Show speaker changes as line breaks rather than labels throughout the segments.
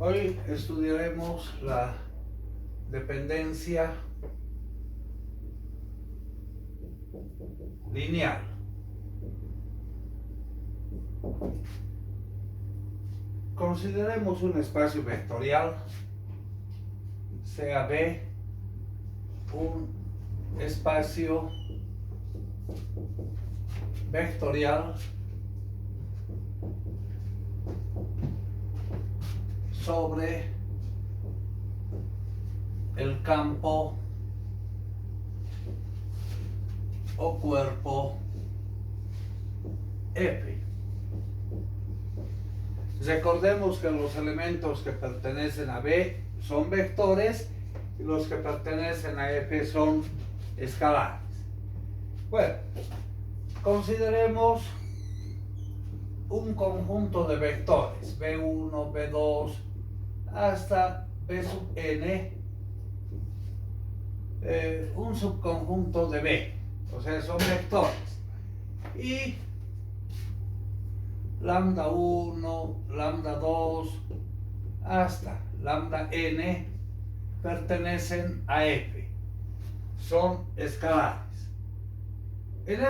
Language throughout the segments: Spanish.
Hoy estudiaremos la dependencia lineal. Consideremos un espacio vectorial, sea B, un espacio vectorial sobre el campo o cuerpo F. Recordemos que los elementos que pertenecen a B son vectores y los que pertenecen a F son escalares. Bueno, consideremos un conjunto de vectores B1, B2 hasta B sub n, un subconjunto de B, o sea, son vectores, y lambda 1, lambda 2 hasta lambda n pertenecen a F, son escalares. En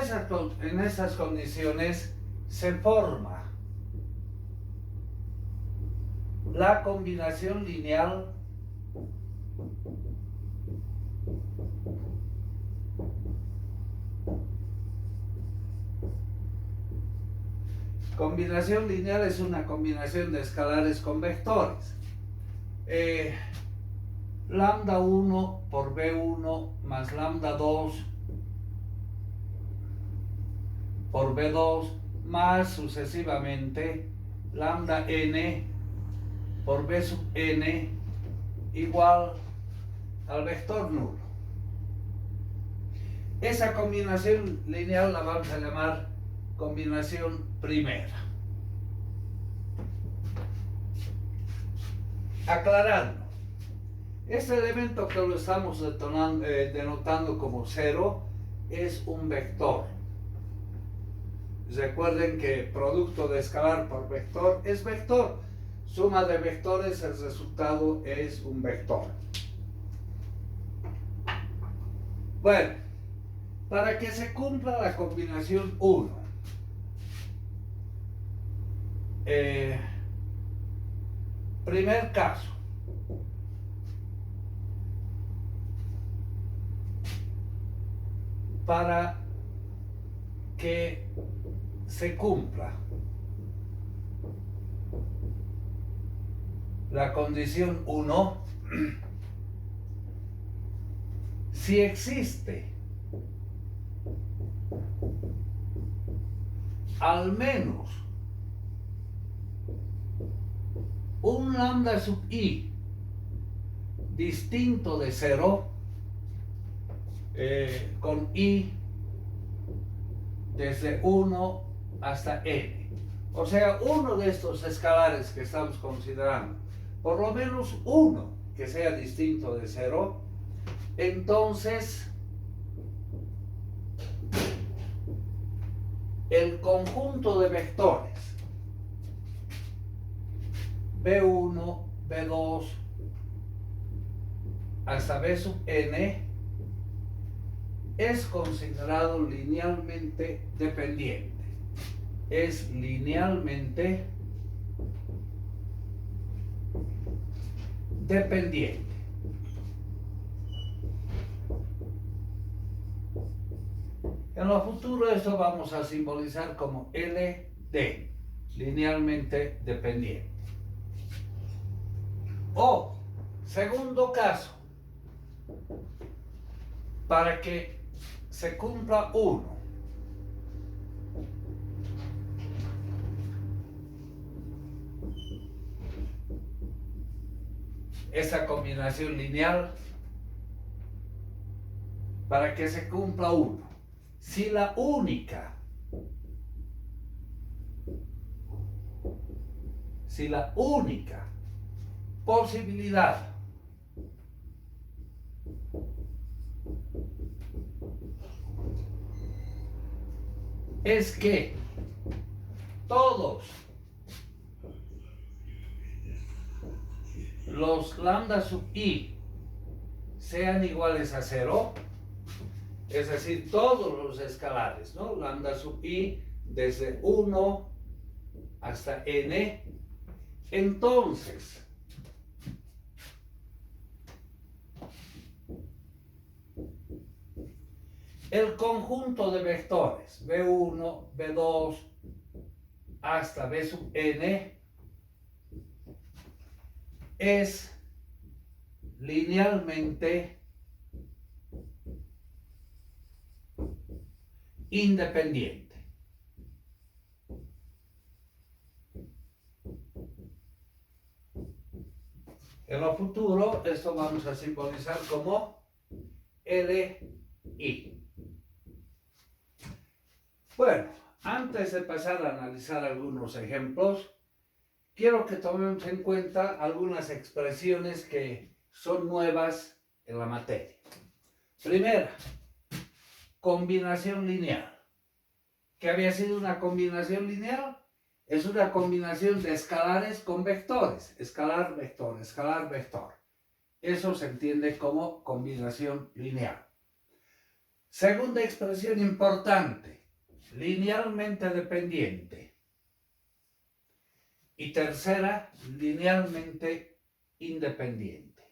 esas condiciones se forma la combinación lineal es una combinación de escalares con vectores. Lambda 1 por B1 más lambda 2 por B2 más sucesivamente lambda n por B sub n igual al vector nulo. Esa combinación lineal la vamos a llamar combinación primera. Aclarando, este elemento que lo estamos denotando como 0 es un vector. Recuerden que producto de escalar por vector es vector. Suma de vectores, el resultado es un vector. Bueno, para que se cumpla la combinación 1, primer caso, para que se cumpla la condición 1, si existe al menos un lambda sub i distinto de 0, con i desde 1 hasta n, o sea, uno de estos escalares que estamos considerando, por lo menos uno que sea distinto de 0, entonces el conjunto de vectores B1, B2 hasta B sub n es considerado linealmente dependiente. Es linealmente dependiente. En lo futuro esto vamos a simbolizar como LD, linealmente dependiente. O, segundo caso, para que se cumpla 1, esa combinación lineal, para que se cumpla 1, si la única posibilidad es que todos los lambda sub i sean iguales a 0, es decir, todos los escalares, ¿no? Lambda sub i desde 1 hasta n, entonces el conjunto de vectores v1, v2 hasta v sub n es linealmente independiente. En lo futuro esto vamos a simbolizar como LI. Bueno, antes de pasar a analizar algunos ejemplos, quiero que tomemos en cuenta algunas expresiones que son nuevas en la materia. Primera, combinación lineal. ¿Qué había sido una combinación lineal? Es una combinación de escalares con vectores. Escalar, vector, escalar, vector. Eso se entiende como combinación lineal. Segunda expresión importante, linealmente dependiente. Y tercera, linealmente independiente.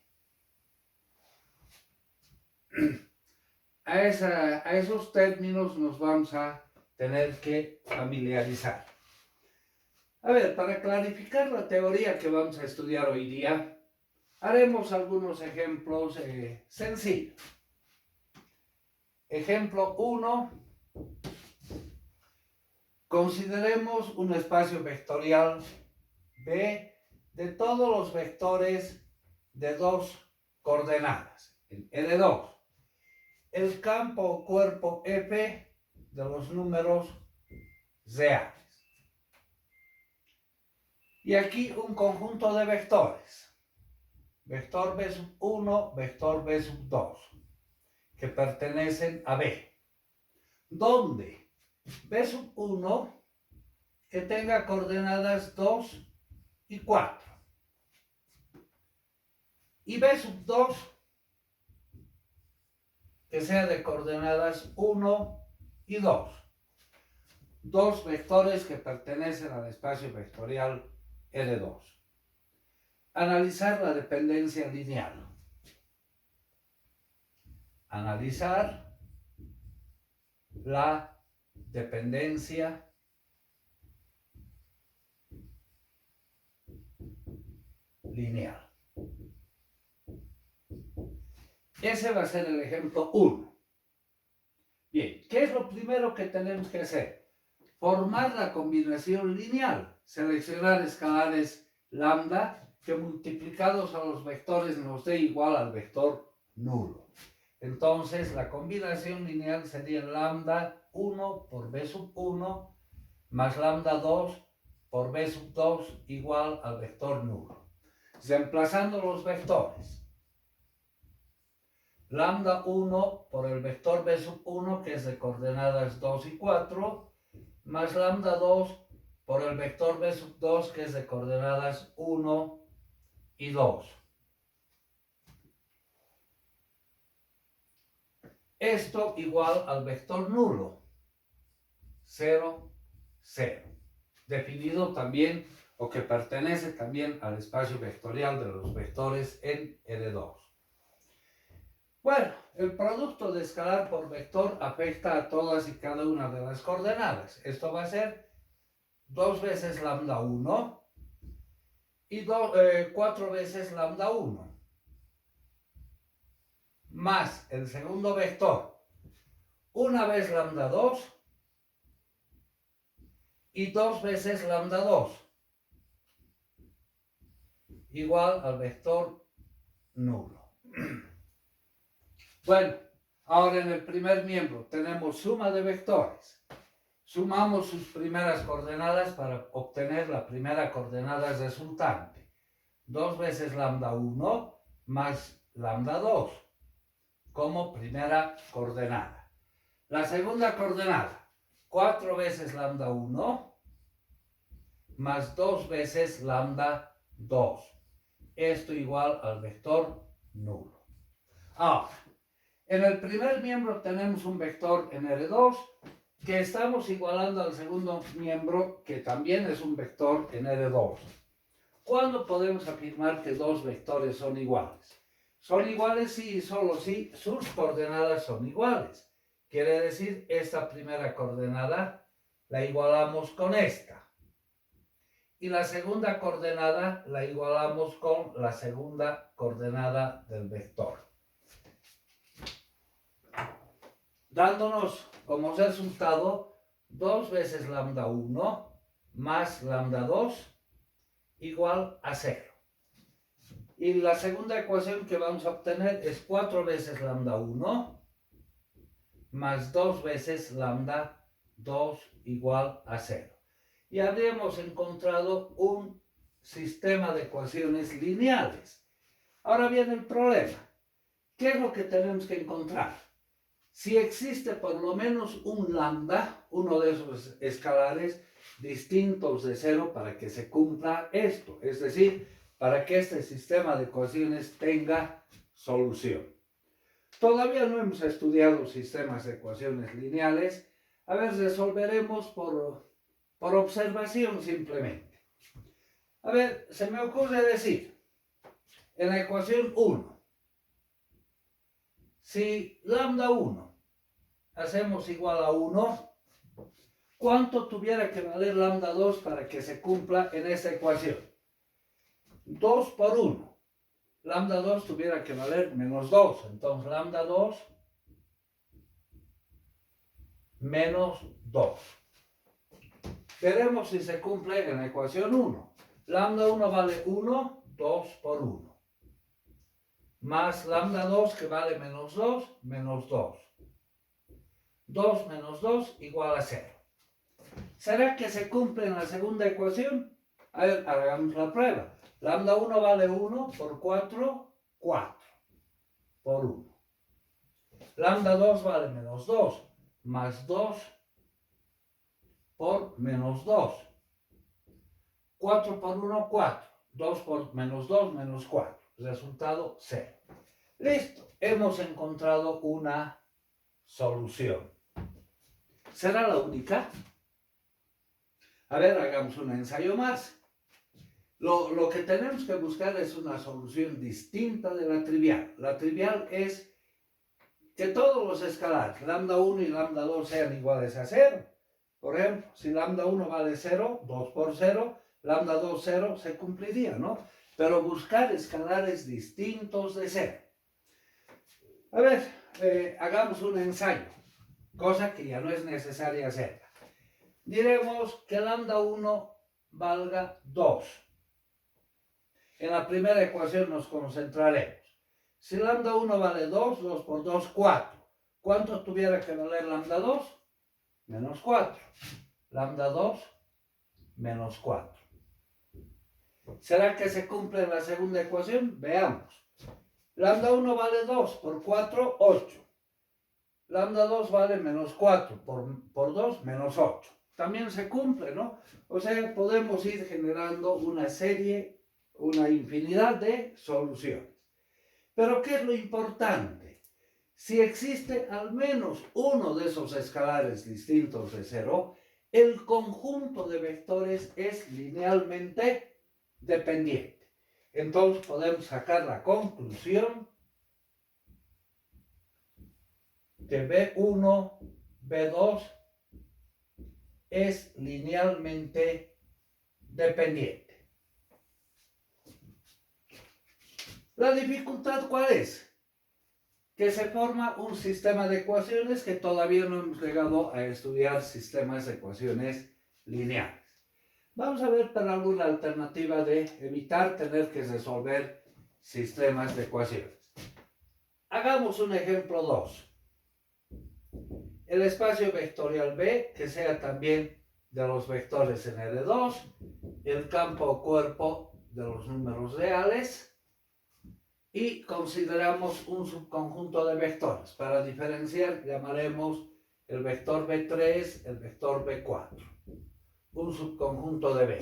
A esos términos nos vamos a tener que familiarizar. A ver, para clarificar la teoría que vamos a estudiar hoy día, haremos algunos ejemplos sencillos. Ejemplo 1. Consideremos un espacio vectorial B de todos los vectores de dos coordenadas, en L2. El campo o cuerpo F de los números reales. Y aquí un conjunto de vectores. Vector B sub 1, vector B sub 2, que pertenecen a B. Donde B sub 1 que tenga coordenadas 2 y 4. Y B sub 2 que sea de coordenadas 1 y 2. Dos vectores que pertenecen al espacio vectorial L2. Analizar la dependencia lineal. Analizar la dependencia lineal. Ese va a ser el ejemplo 1. Bien, ¿qué es lo primero que tenemos que hacer? Formar la combinación lineal. Seleccionar escalares lambda que multiplicados a los vectores nos dé igual al vector nulo. Entonces la combinación lineal sería lambda 1 por b sub 1 más lambda 2 por b sub 2 igual al vector nulo. Reemplazando los vectores. Lambda 1 por el vector b sub 1 que es de coordenadas 2 y 4 más lambda 2 por el vector b sub 2 que es de coordenadas 1 y 2. Esto igual al vector nulo, 0, 0. Definido también o que pertenece también al espacio vectorial de los vectores en L2. Bueno, el producto de escalar por vector afecta a todas y cada una de las coordenadas. Esto va a ser 2 veces lambda 1 y 4 veces lambda 1. Más el segundo vector, una vez lambda 2 y 2 veces lambda 2. Igual al vector nulo. Bueno, ahora en el primer miembro tenemos suma de vectores. Sumamos sus primeras coordenadas para obtener la primera coordenada resultante. 2 veces lambda 1 más lambda 2 como primera coordenada. La segunda coordenada, 4 veces lambda 1 más 2 veces lambda 2. esto igual al vector nulo. Ahora, en el primer miembro tenemos un vector en R2 que estamos igualando al segundo miembro que también es un vector en R2. ¿Cuándo podemos afirmar que dos vectores son iguales? Son iguales si y solo si sus coordenadas son iguales. Quiere decir, esta primera coordenada la igualamos con esta. Y la segunda coordenada la igualamos con la segunda coordenada del vector. Dándonos como resultado 2 veces lambda 1 más lambda 2 igual a 0. Y la segunda ecuación que vamos a obtener es 4 veces lambda 1 más 2 veces lambda 2 igual a 0. Y habríamos encontrado un sistema de ecuaciones lineales. Ahora viene el problema. ¿Qué es lo que tenemos que encontrar? Si existe por lo menos un lambda, uno de esos escalares distintos de 0 para que se cumpla esto, es decir, para que este sistema de ecuaciones tenga solución. Todavía no hemos estudiado sistemas de ecuaciones lineales. A ver, resolveremos por observación simplemente. A ver, se me ocurre decir, en la ecuación 1, si lambda 1 hacemos igual a 1, ¿cuánto tuviera que valer lambda 2 para que se cumpla en esta ecuación? 2 por 1. Lambda 2 tuviera que valer menos 2. Entonces lambda 2 menos 2. Veremos si se cumple en la ecuación 1. Lambda 1 vale 1, 2 por 1. Más lambda 2 que vale menos 2, menos 2. 2 menos 2 igual a 0. ¿Será que se cumple en la segunda ecuación? A ver, hagamos la prueba. Lambda 1 vale 1 por 4, 4 por 1. Lambda 2 vale menos 2, más 2 por menos 2. 4 por 1, 4. 2 por menos 2, menos 4. Resultado 0. Listo. Hemos encontrado una solución. ¿Será la única? A ver, hagamos un ensayo más. Lo que tenemos que buscar es una solución distinta de la trivial. La trivial es que todos los escalares, lambda 1 y lambda 2, sean iguales a 0. Por ejemplo, si lambda 1 vale 0, 2 por 0, lambda 2, 0, se cumpliría, ¿no? Pero buscar escalares distintos de 0. A ver, hagamos un ensayo, cosa que ya no es necesaria hacer. Diremos que lambda 1 valga 2. En la primera ecuación nos concentraremos. Si lambda 1 vale 2, 2 por 2, 4. ¿Cuánto tuviera que valer lambda 2? Menos 4. Lambda 2, menos 4. ¿Será que se cumple en la segunda ecuación? Veamos. Lambda 1 vale 2, por 4, 8. Lambda 2 vale menos 4, por 2, menos 8. También se cumple, ¿no? O sea, podemos ir generando una serie, una infinidad de soluciones. Pero ¿qué es lo importante? Si existe al menos uno de esos escalares distintos de 0, el conjunto de vectores es linealmente dependiente. Entonces podemos sacar la conclusión que B1, B2 es linealmente dependiente. ¿La dificultad cuál es? Que se forma un sistema de ecuaciones que todavía no hemos llegado a estudiar sistemas de ecuaciones lineales. Vamos a ver para alguna alternativa de evitar tener que resolver sistemas de ecuaciones. Hagamos un ejemplo 2. El espacio vectorial B, que sea también de los vectores en R2, el campo o cuerpo de los números reales, y consideramos un subconjunto de vectores. Para diferenciar, llamaremos el vector B3, el vector B4. Un subconjunto de B.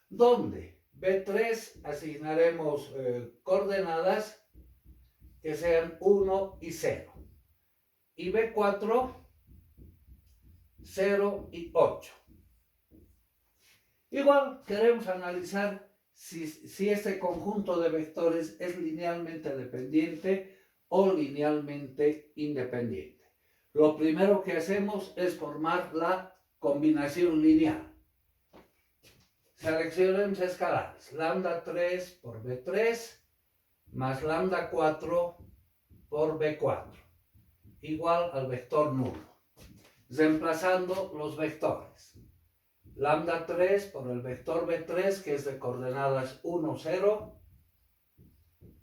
¿Dónde? B3 asignaremos coordenadas que sean 1 y 0. Y B4, 0 y 8. Igual queremos analizar si este conjunto de vectores es linealmente dependiente o linealmente independiente. Lo primero que hacemos es formar la combinación lineal. Seleccionemos escalares, lambda 3 por B3 más lambda 4 por B4, igual al vector nulo. Reemplazando los vectores. Lambda 3 por el vector B3, que es de coordenadas 1, 0,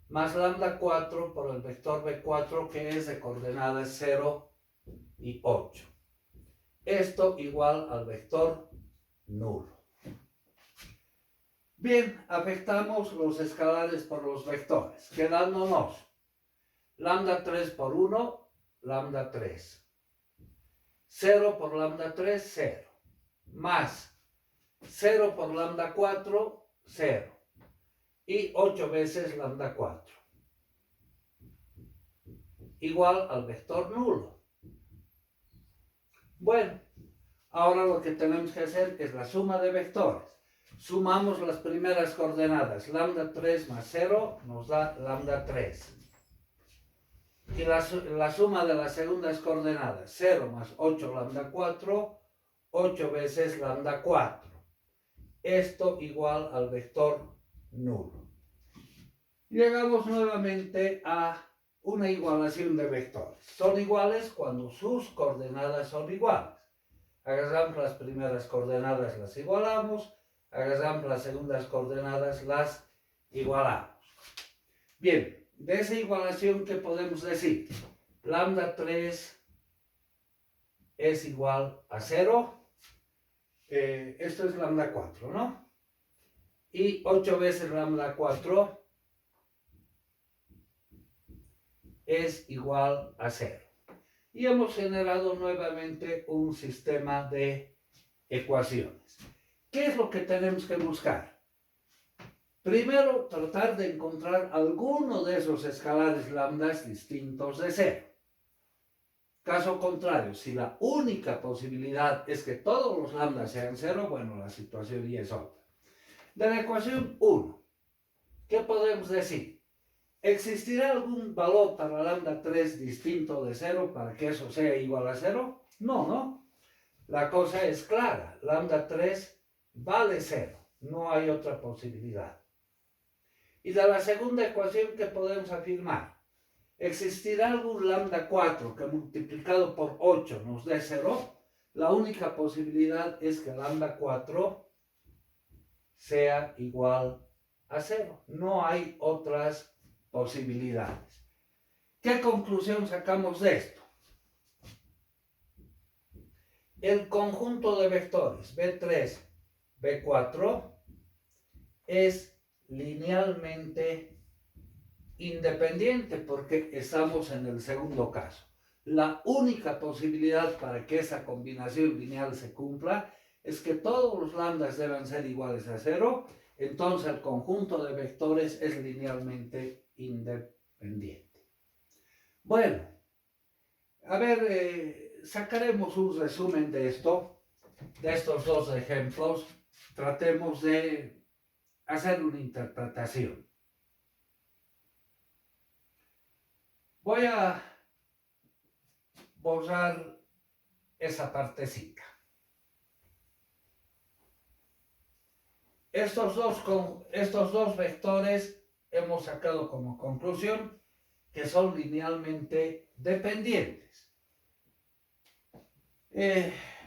más lambda 4 por el vector B4, que es de coordenadas 0 y 8. Esto igual al vector nulo. Bien, afectamos los escalares por los vectores, quedándonos lambda 3 por 1, lambda 3. 0 por lambda 3, 0. Más 0 por lambda 4, 0. Y 8 veces lambda 4. Igual al vector nulo. Bueno, ahora lo que tenemos que hacer es la suma de vectores. Sumamos las primeras coordenadas. Lambda 3 más 0 nos da lambda 3. Y la suma de las segundas coordenadas. 0 más 8 lambda 4, 8 veces lambda 4. Esto igual al vector nulo. Llegamos nuevamente a una igualación de vectores. Son iguales cuando sus coordenadas son iguales. Agarramos las primeras coordenadas, las igualamos. Agarramos las segundas coordenadas, las igualamos. Bien, de esa igualación, ¿qué podemos decir? Lambda 3 es igual a 0. Esto es lambda 4, ¿no? Y 8 veces lambda 4 es igual a 0. Y hemos generado nuevamente un sistema de ecuaciones. ¿Qué es lo que tenemos que buscar? Primero, tratar de encontrar alguno de esos escalares lambdas distintos de 0. Caso contrario, si la única posibilidad es que todos los lambdas sean 0, bueno, la situación ya es otra. De la ecuación 1, ¿qué podemos decir? ¿Existirá algún valor para lambda 3 distinto de 0 para que eso sea igual a 0? No, ¿no? La cosa es clara, lambda 3 vale 0, no hay otra posibilidad. Y de la segunda ecuación, ¿qué podemos afirmar? ¿Existirá algún lambda 4 que multiplicado por 8 nos dé 0? La única posibilidad es que lambda 4 sea igual a 0. No hay otras posibilidades. ¿Qué conclusión sacamos de esto? El conjunto de vectores B3, B4 es linealmente independiente porque estamos en el segundo caso. La única posibilidad para que esa combinación lineal se cumpla es que todos los lambdas deban ser iguales a 0, entonces el conjunto de vectores es linealmente independiente. Bueno, a ver, sacaremos un resumen de esto, de estos dos ejemplos. Tratemos de hacer una interpretación. Voy a borrar esa partecita. Estos dos vectores hemos sacado como conclusión que son linealmente dependientes.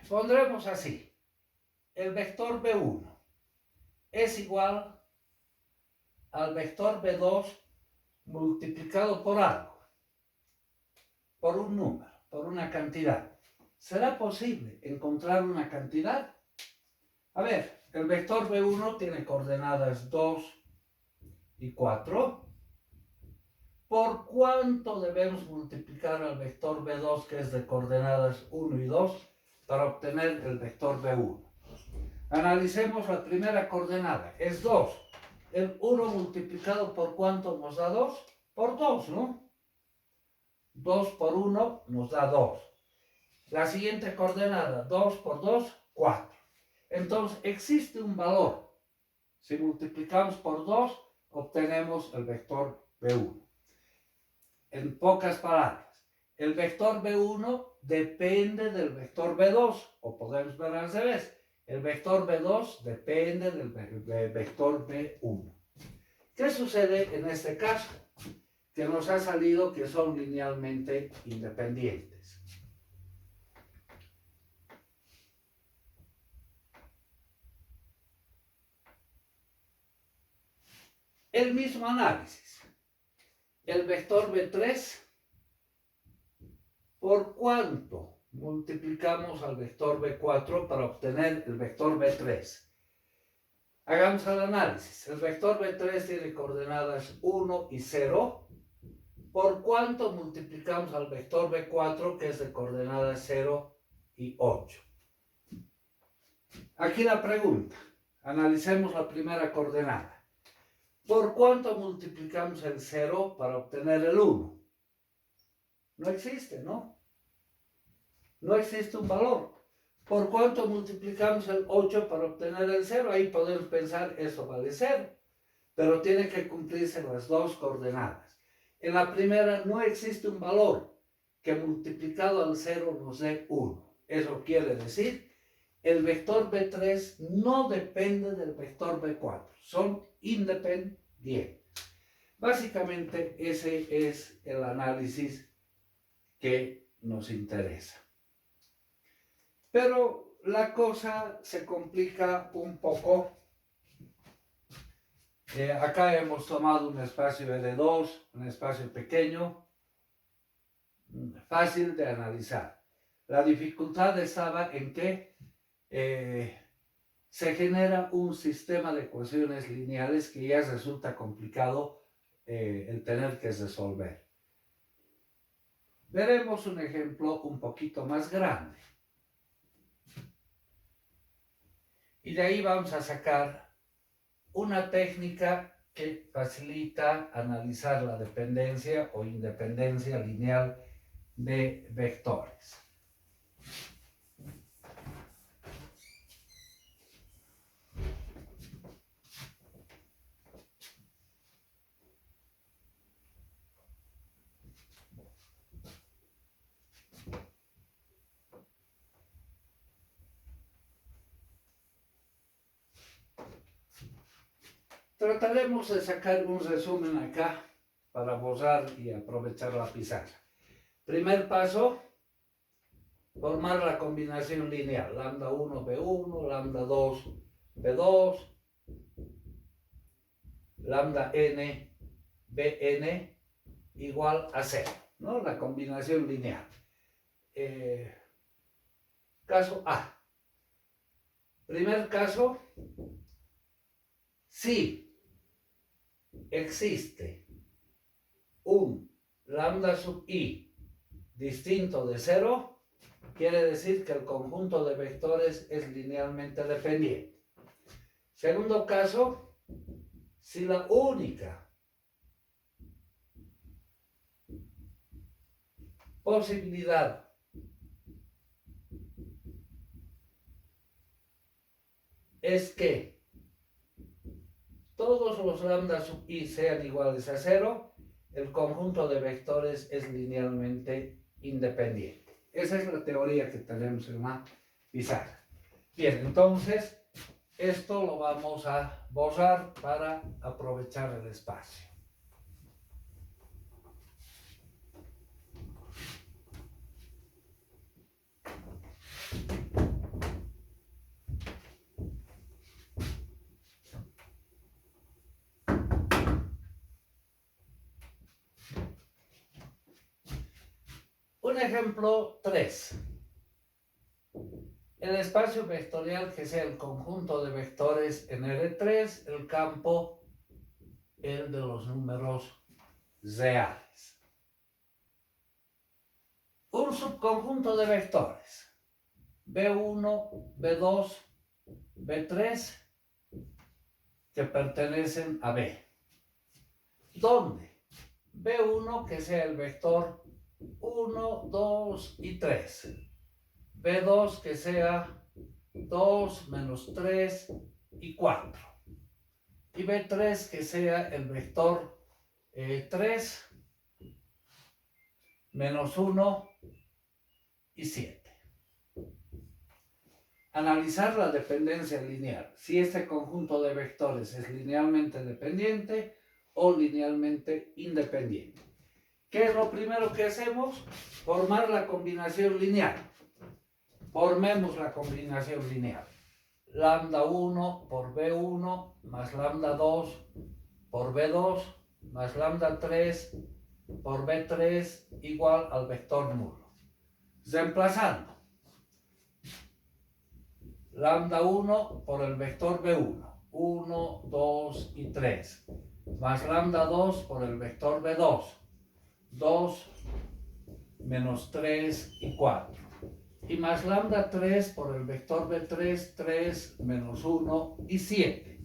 Pondremos así. El vector B1 es igual al vector B2 multiplicado por algo, por un número, por una cantidad. ¿Será posible encontrar una cantidad? A ver, el vector B1 tiene coordenadas 2 y 4. ¿Por cuánto debemos multiplicar al vector B2, que es de coordenadas 1 y 2, para obtener el vector B1? Analicemos la primera coordenada, es 2. El 1 multiplicado por ¿cuánto nos da 2? Por 2, ¿no? 2 por 1 nos da 2. La siguiente coordenada, 2 por 2, 4. Entonces, existe un valor. Si multiplicamos por 2, obtenemos el vector B1. En pocas palabras, el vector B1 depende del vector B2, o podemos ver al revés. El vector B2 depende del vector B1. ¿Qué sucede en este caso? Que nos ha salido que son linealmente independientes. El mismo análisis. El vector B3, ¿por cuánto multiplicamos al vector B4 para obtener el vector B3? Hagamos el análisis. El vector B3 tiene coordenadas 1 y 0. ¿Por cuánto multiplicamos al vector B4 que es de coordenadas 0 y 8? Aquí la pregunta. Analicemos la primera coordenada. ¿Por cuánto multiplicamos el 0 para obtener el 1? No existe, ¿no? No existe un valor. ¿Por cuánto multiplicamos el 8 para obtener el 0? Ahí podemos pensar, eso vale 0. Pero tiene que cumplirse las dos coordenadas. En la primera no existe un valor que multiplicado al 0 nos dé 1. Eso quiere decir, el vector B3 no depende del vector B4. Son independientes. Básicamente ese es el análisis que nos interesa. Pero la cosa se complica un poco. Acá hemos tomado un espacio L2, un espacio pequeño, fácil de analizar. La dificultad estaba en que se genera un sistema de ecuaciones lineales que ya resulta complicado el tener que resolver. Veremos un ejemplo un poquito más grande. Y de ahí vamos a sacar una técnica que facilita analizar la dependencia o independencia lineal de vectores. Trataremos de sacar un resumen acá para borrar y aprovechar la pizarra. Primer paso, formar la combinación lineal, lambda 1, B1, lambda 2, B2, lambda n, Bn igual a 0, ¿no? La combinación lineal. Caso A. Primer caso, si existe un lambda sub i distinto de 0, quiere decir que el conjunto de vectores es linealmente dependiente. Segundo caso, si la única posibilidad es que todos los lambda sub i sean iguales a 0, el conjunto de vectores es linealmente independiente. Esa es la teoría que tenemos en la pizarra. Bien, entonces, esto lo vamos a borrar para aprovechar el espacio. Un ejemplo 3. El espacio vectorial que sea el conjunto de vectores en R3, el campo, el de los números reales. Un subconjunto de vectores, B1, B2, B3 que pertenecen a B. ¿Dónde? B1 que sea el vector 1, 2 y 3. B2 que sea 2, menos 3 y 4. Y B3 que sea el vector 3, menos 1 y 7. Analizar la dependencia lineal. Si este conjunto de vectores es linealmente dependiente o linealmente independiente. ¿Qué es lo primero que hacemos? Formar la combinación lineal. Formemos la combinación lineal. Lambda 1 por B1 más lambda 2 por B2 más lambda 3 por B3 igual al vector nulo. Reemplazando. Lambda 1 por el vector B1. 1, 2 y 3. Más lambda 2 por el vector B2. 2 menos 3 y 4. Y más lambda 3 por el vector B3, 3 menos 1 y 7.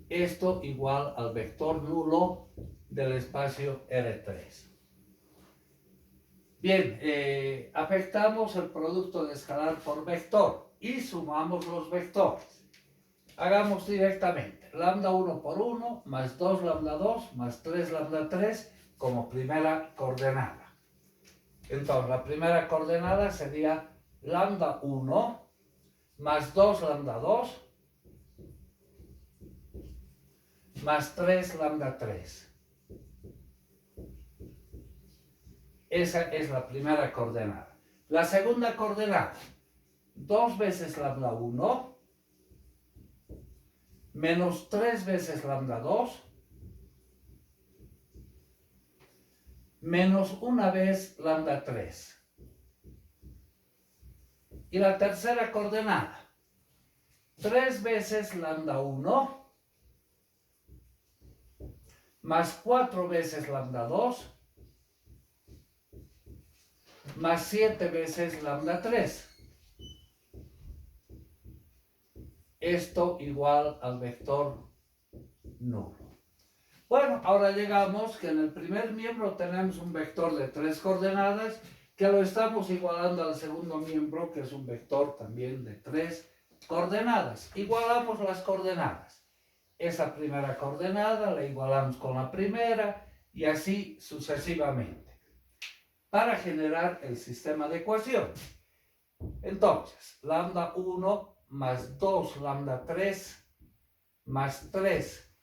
Esto igual al vector nulo del espacio R3. Bien, afectamos el producto de escalar por vector y sumamos los vectores. Hagamos directamente lambda 1 por 1 más 2 lambda 2 más 3 lambda 3 como primera coordenada. Entonces la primera coordenada sería lambda 1 más 2 lambda 2 más 3 lambda 3. Esa es la primera coordenada. La segunda coordenada, 2 veces lambda 1 menos 3 veces lambda 2 menos 1 vez lambda 3. Y la tercera coordenada, 3 veces lambda 1 más 4 veces lambda 2 más 7 veces lambda 3. Esto igual al vector nulo. Bueno, ahora llegamos que en el primer miembro tenemos un vector de 3 coordenadas que lo estamos igualando al segundo miembro, que es un vector también de 3 coordenadas. Igualamos las coordenadas. Esa primera coordenada la igualamos con la primera y así sucesivamente, para generar el sistema de ecuaciones. Entonces, lambda 1 más 2 lambda 3 más 3.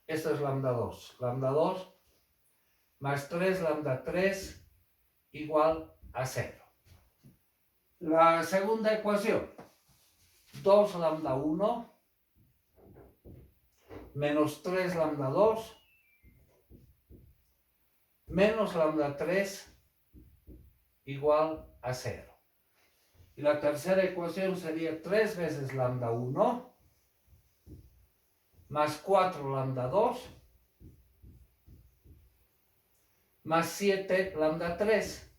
Esto es lambda 2. Lambda 2 más 3 lambda 3 igual a 0. La segunda ecuación, 2 lambda 1 menos 3 lambda 2 menos lambda 3 igual a 0. Y la tercera ecuación sería 3 veces lambda 1 más 4 lambda 2 más 7 lambda 3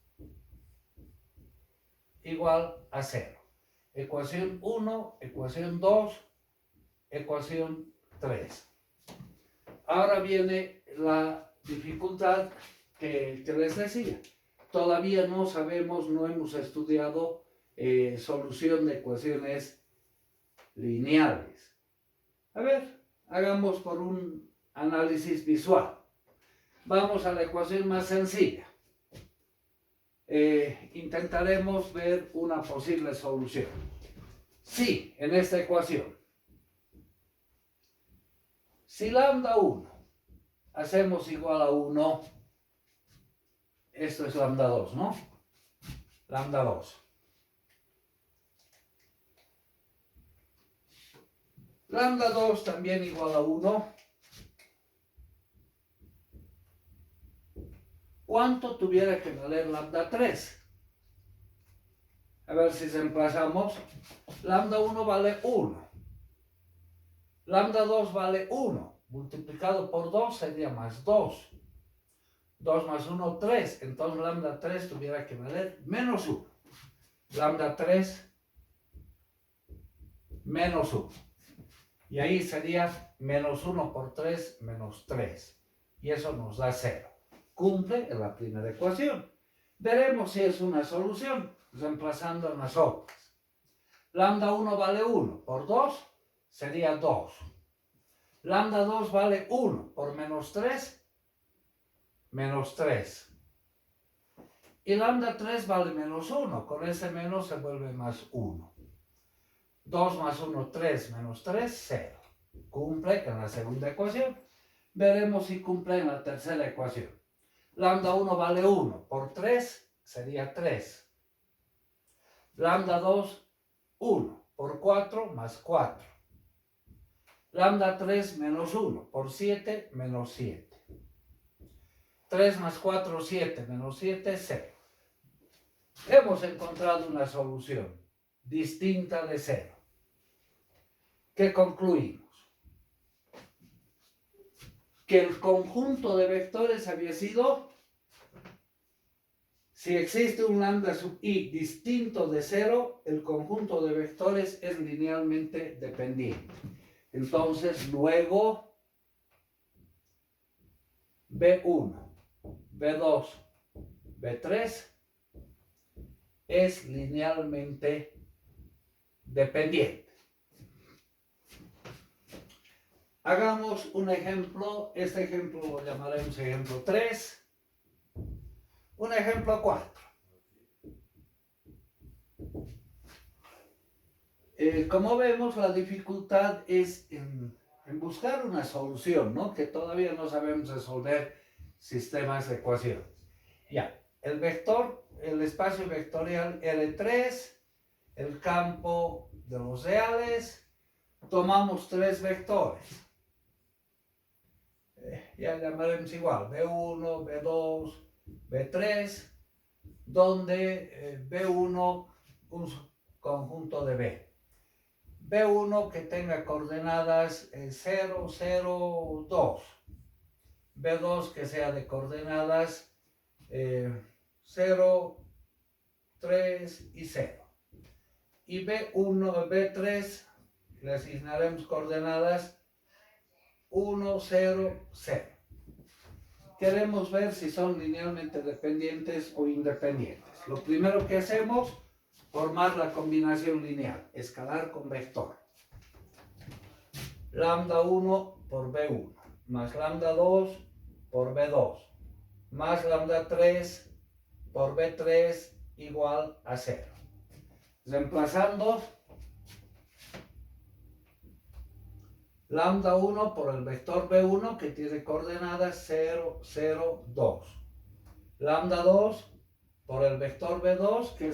igual a 0. Ecuación 1, ecuación 2, ecuación 3. Ahora viene la dificultad que les decía. Todavía no sabemos, no hemos estudiado solución de ecuaciones lineales. A ver, hagamos por un análisis visual. Vamos a la ecuación más sencilla. Intentaremos ver una posible solución. Si en esta ecuación, si lambda 1 hacemos igual a 1, esto es lambda 2, ¿no? Lambda 2. Lambda 2 también igual a 1. ¿Cuánto tuviera que valer lambda 3? A ver si reemplazamos. Lambda 1 vale 1. Lambda 2 vale 1. Multiplicado por 2 sería más 2. 2 más 1, 3. Entonces lambda 3 tuviera que valer menos 1. Lambda 3 menos 1. Y ahí sería menos 1 por 3 menos 3. Y eso nos da 0. Cumple en la primera ecuación. Veremos si es una solución, reemplazando en las otras. Lambda 1 vale 1 por 2, sería 2. Lambda 2 vale 1 por menos 3, menos 3. Y lambda 3 vale menos 1, con ese menos se vuelve más 1. 2 más 1, 3, menos 3, 0. Cumple en la segunda ecuación. Veremos si cumple en la tercera ecuación. Lambda 1 vale 1 por 3, sería 3. Lambda 2, 1 por 4 más 4. Lambda 3 menos 1 por 7 menos 7. 3 más 4, 7 menos 7, 0. Hemos encontrado una solución distinta de 0. ¿Qué concluimos? Que el conjunto de vectores había sido, si existe un lambda sub i distinto de 0, el conjunto de vectores es linealmente dependiente. Entonces, luego, B1, B2, B3 es linealmente dependiente. Hagamos un ejemplo, este ejemplo lo llamaremos ejemplo 3, un ejemplo 4. Como vemos, la dificultad es en buscar una solución, ¿no? Que todavía no sabemos resolver sistemas de ecuaciones. Ya, el vector, el espacio vectorial R3, el campo de los reales, tomamos 3 vectores. Ya llamaremos igual, B1, B2, B3, donde B1 un conjunto de B. B1 que tenga coordenadas 0, 0, 2. B2 que sea de coordenadas 0, 3 y 0. Y B1, B3 le asignaremos coordenadas 1, 0, 0. Queremos ver si son linealmente dependientes o independientes. Lo primero que hacemos, formar la combinación lineal, escalar con vector. Lambda 1 por B1, más lambda 2 por B2, más lambda 3 por B3 igual a 0. Reemplazando lambda 1 por el vector B1 que tiene coordenadas 0, 0, 2. Lambda 2 por el vector B2 que es